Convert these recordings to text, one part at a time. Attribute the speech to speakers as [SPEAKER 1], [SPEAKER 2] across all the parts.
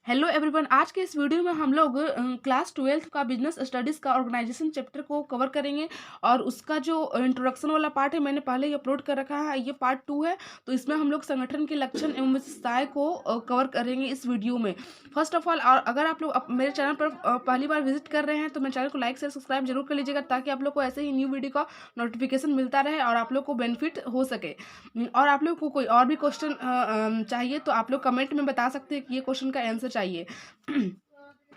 [SPEAKER 1] Hello everyone. आज के इस वीडियो में हम लोग क्लास 12th का बिजनेस स्टडीज़ का ऑर्गेनाइजेशन चैप्टर को कवर करेंगे और उसका जो इंट्रोडक्शन वाला पार्ट है मैंने पहले ही अपलोड कर रखा है। ये पार्ट 2 है। तो इसमें हम लोग संगठन के लक्षण एवं विशेषताएं को कवर करेंगे इस वीडियो में। फर्स्ट ऑफ ऑल, और अगर आप लोग मेरे चैनल पर पहली बार विजिट कर रहे हैं तो मेरे चैनल को लाइक शेयर सब्सक्राइब जरूर कर लीजिएगा, ताकि आप लोग को ऐसे ही न्यू वीडियो का नोटिफिकेशन मिलता रहे और आप लोग को बेनिफिट हो सके। और आप लोग को कोई और भी क्वेश्चन चाहिए तो आप लोग कमेंट में बता सकते हैं कि ये क्वेश्चन का आंसर चाहिए।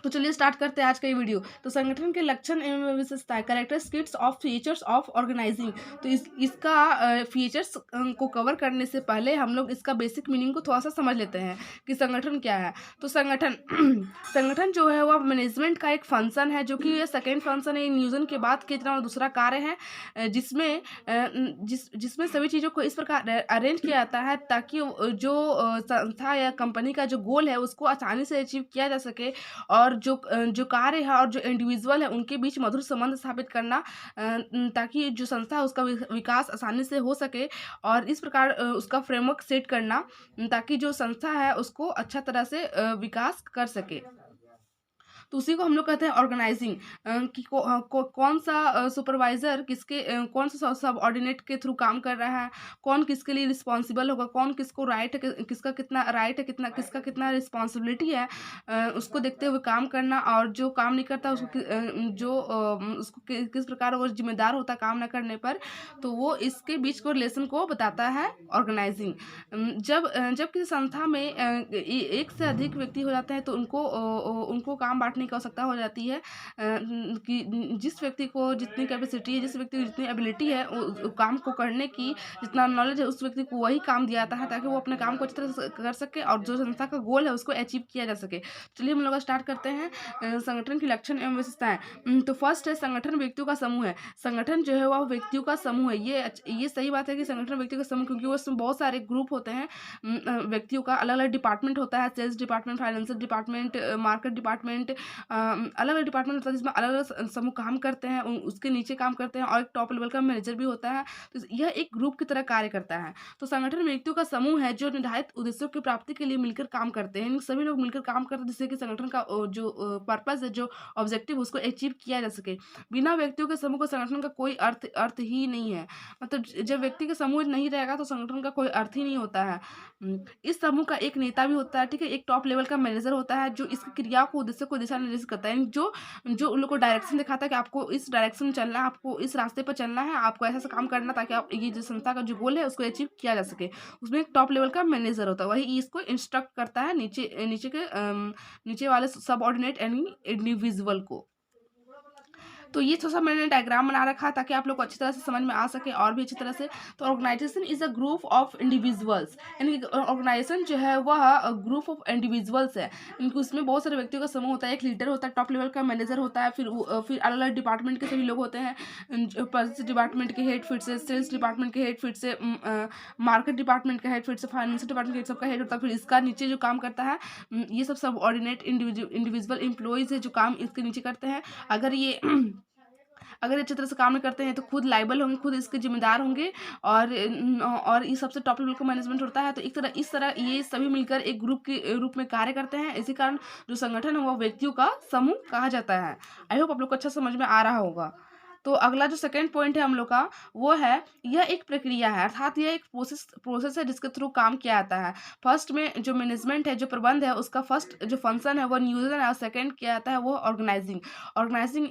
[SPEAKER 1] तो चलिए स्टार्ट करते हैं आज का ये वीडियो। तो संगठन के लक्षण एवं विशेषताएं, characteristics of features of organizing. तो इसका फीचर्स को कवर करने से पहले हम लोग इसका बेसिक मीनिंग को थोड़ा सा समझ लेते हैं कि संगठन क्या है। तो संगठन संगठन जो है वह मैनेजमेंट का एक फंक्शन है, जो कि ये सेकेंड फंक्शन है नियोजन के बाद के इतना दूसरा कार्य है, जिसमें सभी चीज़ों को इस प्रकार अरेंज किया जाता है ताकि जो संस्था या कंपनी का जो गोल है उसको आसानी से अचीव किया जा सके, और जो कार्य है और जो इंडिविजुअल है उनके बीच मधुर संबंध स्थापित करना, ताकि जो संस्था है उसका विकास आसानी से हो सके, और इस प्रकार उसका फ्रेमवर्क सेट करना ताकि जो संस्था है उसको अच्छा तरह से विकास कर सके। तो उसी को हम लोग कहते हैं ऑर्गेनाइजिंग। कि कौन सा सुपरवाइजर किसके कौन सा सब ऑर्डिनेट के थ्रू काम कर रहा है, कौन किसके लिए रिस्पॉन्सिबल होगा, कौन किसको राइट है, किसका कितना राइट है, किसका कितना रिस्पॉन्सिबिलिटी है, उसको देखते हुए काम करना। और जो काम नहीं करता उसको उसको किस प्रकार वो जिम्मेदार होता है काम न करने पर। तो वो इसके बीच को रिलेशन को बताता है ऑर्गेनाइजिंग। जब किसी संस्था में एक से अधिक व्यक्ति हो जाते हैं तो उनको काम बांटने की आवश्यकता हो जाती है, कि जिस व्यक्ति को जितनी कैपेसिटी है, जिस व्यक्ति को जितनी एबिलिटी है काम को करने की, जितना नॉलेज है, उस व्यक्ति को वही काम दिया जाता है ताकि वो अपने काम को अच्छी तरह से कर सके और जो संस्था का गोल है उसको अचीव किया जा सके। चलिए हम लोग स्टार्ट करते हैं संगठन की लक्षण एवं विशेषताएं। तो फर्स्ट है संगठन व्यक्तियों का समूह है। संगठन जो है वह व्यक्तियों का समूह है। ये सही बात है कि संगठन व्यक्तियों का समूह, क्योंकि उसमें बहुत सारे ग्रुप होते हैं व्यक्तियों का। अलग अलग डिपार्टमेंट होता है, sales department, financial department, market department, अलग अलग डिपार्टमेंट होता है जिसमें अलग अलग समूह काम करते हैं, उसके नीचे काम करते हैं, और एक टॉप लेवल का मैनेजर भी होता है। तो यह एक ग्रुप की तरह कार्य करता है। तो संगठन व्यक्तियों का समूह है जो निर्धारित उद्देश्यों की प्राप्ति के लिए मिलकर काम करते हैं। सभी लोग मिलकर काम करते हैं जिससे कि संगठन का जो पर्पज है, जो ऑब्जेक्टिव, उसको अचीव किया जा सके। बिना व्यक्तियों के समूह को संगठन का कोई अर्थ ही नहीं है। मतलब जब व्यक्ति का समूह नहीं रहेगा तो संगठन का कोई अर्थ ही नहीं होता है। इस समूह का एक नेता भी होता है, ठीक है, एक टॉप लेवल का मैनेजर होता है जो इसकी क्रिया को, उद्देश्य को दिशा निर्देशित करता है, यानी जो जो उन लोग को डायरेक्शन दिखाता है कि आपको इस डायरेक्शन में चलना है, आपको इस रास्ते पर चलना है, आपको ऐसा ऐसा काम करना ताकि आप ये जो संस्था का जो गोल है उसको अचीव किया जा सके। उसमें एक टॉप लेवल का मैनेजर होता है, वही इसको इंस्ट्रक्ट करता है नीचे वाले सब ऑर्डिनेट यानी इंडिविजुअल को। तो ये थोड़ा सा मैंने डायग्राम बना रखा है ताकि आप लोग को अच्छी तरह से समझ में आ सके और भी अच्छी तरह से। तो organization is a group of individuals, यानी कि ऑर्गेनाइजेशन जो है वह ग्रुप ऑफ इंडिविजुअल्स है। इनको उसमें बहुत सारे व्यक्तियों का समूह होता है, एक लीडर होता है, टॉप लेवल का मैनेजर होता है, फिर अलग अलग डिपार्टमेंट के सभी लोग होते हैं। पर्चेस डिपार्टमेंट के हेड, फिर से सेल्स डिपार्टमेंट के हेड, फिर से मार्केट डिपार्टमेंट का हेड, फिर से फाइनेंशियल डिपार्टमेंट के हेड, सबका हेड होता है। फिर इसका नीचे जो काम करता है, ये सब ऑर्डिनेट इंडिविजुअल एम्प्लॉयज़ है जो काम इसके नीचे करते हैं। अगर ये अगर अच्छी तरह से काम नहीं करते हैं तो खुद लाइबल होंगे, खुद इसके जिम्मेदार होंगे। और इस सबसे टॉप लेवल का मैनेजमेंट होता है। तो इस तरह ये सभी मिलकर एक ग्रुप के रूप में कार्य करते हैं। इसी कारण जो संगठन है वो व्यक्तियों का समूह कहा जाता है। आई होप आप लोग को अच्छा समझ में आ रहा होगा। तो अगला जो सेकंड पॉइंट है हम लोग का, वो है यह एक प्रक्रिया है, अर्थात यह एक प्रोसेस है जिसके थ्रू काम किया जाता है। फर्स्ट में जो मैनेजमेंट है, जो प्रबंध है, उसका फर्स्ट जो फंक्शन है वो नियोजन है, और सेकंड किया जाता है वो ऑर्गेनाइजिंग। ऑर्गेनाइजिंग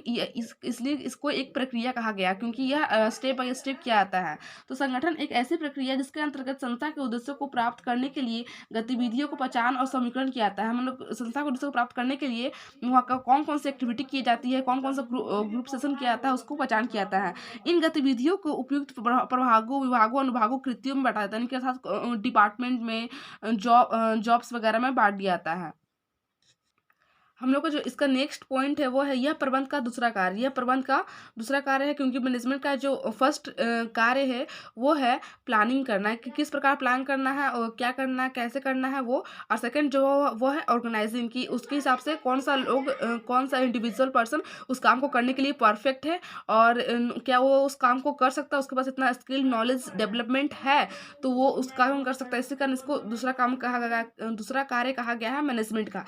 [SPEAKER 1] इसलिए इसको एक प्रक्रिया कहा गया क्योंकि यह स्टेप बाय स्टेप किया जाता है। तो संगठन एक ऐसी प्रक्रिया है जिसके अंतर्गत संस्था के उद्देश्यों को प्राप्त करने के लिए गतिविधियों को पहचान और समीकरण किया जाता है। हम लोग संस्था के उद्देश्य को प्राप्त करने के लिए वहाँ का कौन कौन सी एक्टिविटी की जाती है, कौन कौन सा ग्रुप सेशन किया जाता है, उसको पहचान किया जाता है। इन गतिविधियों को उपयुक्त प्रभागों, विभागों, अनुभागों, कृतियों में बांटा जाता है, इनके साथ डिपार्टमेंट में जॉब्स वगैरह में बांट दिया जाता है। हम लोग का जो इसका नेक्स्ट पॉइंट है वो है यह प्रबंध का दूसरा कार्य। यह प्रबंध का दूसरा कार्य है, क्योंकि मैनेजमेंट का जो फर्स्ट कार्य है वो है प्लानिंग करना है कि किस प्रकार प्लान करना है और क्या करना है, कैसे करना है वो। और सेकंड जो वो है ऑर्गेनाइजिंग, की उसके हिसाब से कौन सा लोग कौन सा इंडिविजुअल पर्सन उस काम को करने के लिए परफेक्ट है और क्या वो उस काम को कर सकता है, उसके पास इतना स्किल नॉलेज डेवलपमेंट है तो वो उस काम कर सकता है। इसी कारण इसको दूसरा काम कहा गया, दूसरा कार्य कहा गया है मैनेजमेंट का।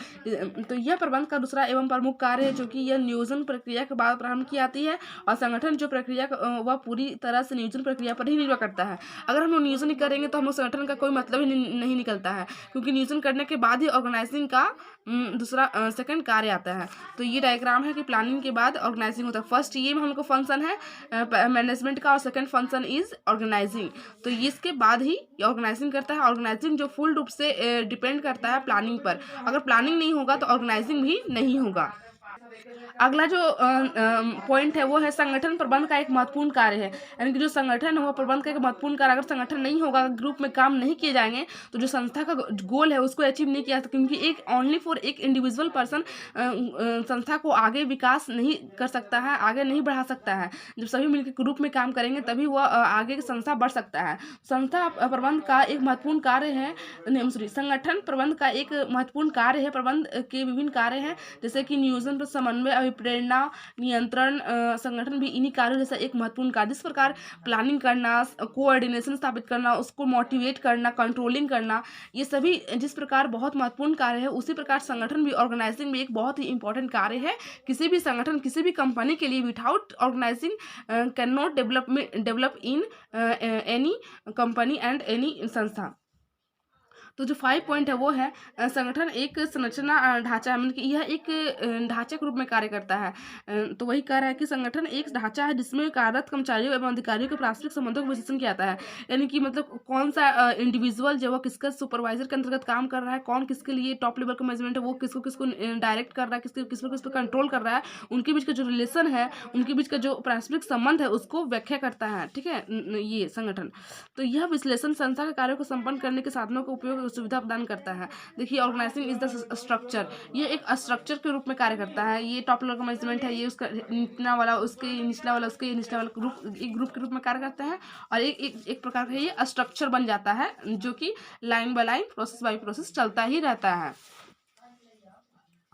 [SPEAKER 1] तो यह प्रबंध का दूसरा एवं प्रमुख कार्य है, जो कि यह नियोजन प्रक्रिया के बाद प्रारंभ की जाती है। और संगठन जो प्रक्रिया वह पूरी तरह से नियोजन प्रक्रिया पर ही निर्भर करता है। अगर हम लोग नियोजन नहीं करेंगे तो हम लोग संगठन का कोई मतलब ही नहीं निकलता है, क्योंकि नियोजन करने के बाद ही ऑर्गेनाइजिंग का दूसरा सेकंड कार्य आता है। तो ये डायग्राम है कि प्लानिंग के बाद ऑर्गेनाइजिंग होता है। फर्स्ट ये में हम लोग को फंक्शन है मैनेजमेंट का और सेकंड फंक्शन इज ऑर्गेनाइजिंग। तो इसके बाद ही ऑर्गेनाइजिंग करता है। ऑर्गेनाइजिंग जो फुल रूप से डिपेंड करता है प्लानिंग पर। अगर प्लानिंग नहीं होगा तो ऑर्गेनाइजिंग भी नहीं होगा। अगला जो पॉइंट है वो है संगठन प्रबंध का एक महत्वपूर्ण कार्य है। यानी कि जो संगठन है वो प्रबंध का एक महत्वपूर्ण कार्य, अगर संगठन नहीं होगा, ग्रुप में काम नहीं किए जाएंगे तो जो संस्था का गोल है उसको अचीव नहीं किया सकता, क्योंकि एक ओनली फॉर एक इंडिविजुअल पर्सन संस्था को आगे विकास नहीं कर सकता है, आगे नहीं बढ़ा सकता है। जब सभी मिलकर ग्रुप में काम करेंगे तभी वह आगे की संस्था बढ़ सकता है। संस्था प्रबंध का एक महत्वपूर्ण कार्य है, संगठन प्रबंध का एक महत्वपूर्ण कार्य है। प्रबंध के विभिन्न कार्य हैं, जैसे कि नियोजन पर समन्वय, अभिप्रेरणा, नियंत्रण, संगठन भी इन्हीं कार्यों जैसा एक महत्वपूर्ण कार्य। जिस प्रकार प्लानिंग करना, कोऑर्डिनेशन स्थापित करना, उसको मोटिवेट करना, कंट्रोलिंग करना, ये सभी जिस प्रकार बहुत महत्वपूर्ण कार्य है, उसी प्रकार संगठन भी, ऑर्गेनाइजिंग भी एक बहुत ही इंपॉर्टेंट कार्य है। किसी भी संगठन, किसी भी कंपनी के लिए without organizing can not develop in any company and any संस्था। तो जो 5 पॉइंट है वो है संगठन एक संरचना ढांचा है, मतलब कि यह एक ढांचे के रूप में कार्य करता है। तो वही कह रहा है कि संगठन एक ढांचा है जिसमें कार्यरत कर्मचारियों एवं अधिकारियों के पारस्परिक संबंधों का विश्लेषण किया जाता है। यानी कि मतलब कौन सा इंडिविजुअल जो वो किसका सुपरवाइजर के अंतर्गत काम कर रहा है, कौन किसके लिए टॉप लेवल का मैनेजमेंट है, वो किसको किसको डायरेक्ट कर रहा है, किस पर कंट्रोल कर रहा है, उनके बीच का जो रिलेशन है, उनके बीच का जो पारस्परिक संबंध है उसको व्याख्या करता है। ठीक है, ये संगठन। तो यह विश्लेषण संस्था के कार्यों को संपन्न करने के साधनों का उपयोग सुविधा प्रदान करता है। देखिए, ऑर्गेनाइजिंग इज द स्ट्रक्चर, ये एक स्ट्रक्चर के रूप में कार्य करता है। ये टॉप लेवल का मैनेजमेंट है, ये उसका निचला वाला, उसके निचला वाला, उसके निचला वाला ग्रुप, एक ग्रुप के रूप में कार्य करता है। और एक प्रकार का ये स्ट्रक्चर बन जाता है, जो कि line by line, process by process चलता ही रहता है।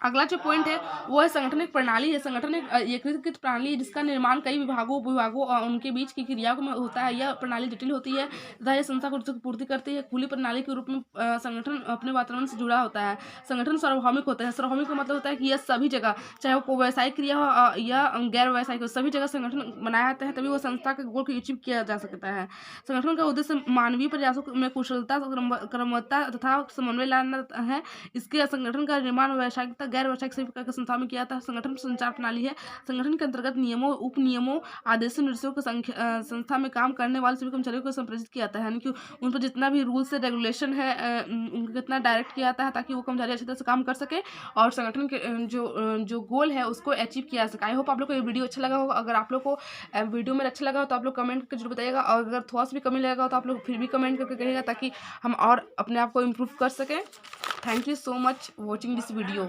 [SPEAKER 1] अगला जो पॉइंट है वो है संगठन एक प्रणाली है। संगठन एक एकीकृत प्रणाली है जिसका निर्माण कई विभागों और उनके बीच की क्रियाओं में होता है। यह प्रणाली जटिल होती है तथा यह संस्था को पूर्ति करती है। खुली प्रणाली के रूप में संगठन अपने वातावरण से जुड़ा होता है। संगठन सार्वभौमिक होता है। सार्वभौमिक का मतलब होता है कि यह सभी जगह, चाहे वो व्यावसायिक क्रिया हो या गैर व्यावसायिक हो, सभी जगह संगठन बनाया जाता है, तभी वो संस्था के गोल को अचीव किया जा सकता है। संगठन का उद्देश्य मानवीय प्रयासों में कुशलता, क्रमबद्धता तथा समन्वय लाना है। इसके संगठन का निर्माण व्यावसायिकता, गैर व्यावसायिक सभी प्रकार के संस्थाओं में किया जाता है। संगठन संचार प्रणाली है। संगठन के अंतर्गत नियमों, उप नियमों, आदेशों, निर्देशों को संस्था में काम करने वाले सभी कर्मचारियों को संप्रेषित किया जाता है। यानी कि उन पर जितना भी रूल्स है, रेगुलेशन है, उनको कितना डायरेक्ट किया जाता है ताकि वो कर्मचारी अच्छी तरह से काम कर सके और संगठन के जो गोल है उसको अचीव किया जा सके। आई होप आप लोग को ये वीडियो अच्छा लगा होगा। अगर आप लोग को वीडियो में अच्छा लगा हो तो आप लोग कमेंट करके जरूर बताइएगा, और अगर थोड़ा सा भी कमी लगेगा हो तो आप लोग फिर भी कमेंट करके कहिएगा ताकि हम और अपने आप को इम्प्रूव कर सकें। Thank you so much watching this video.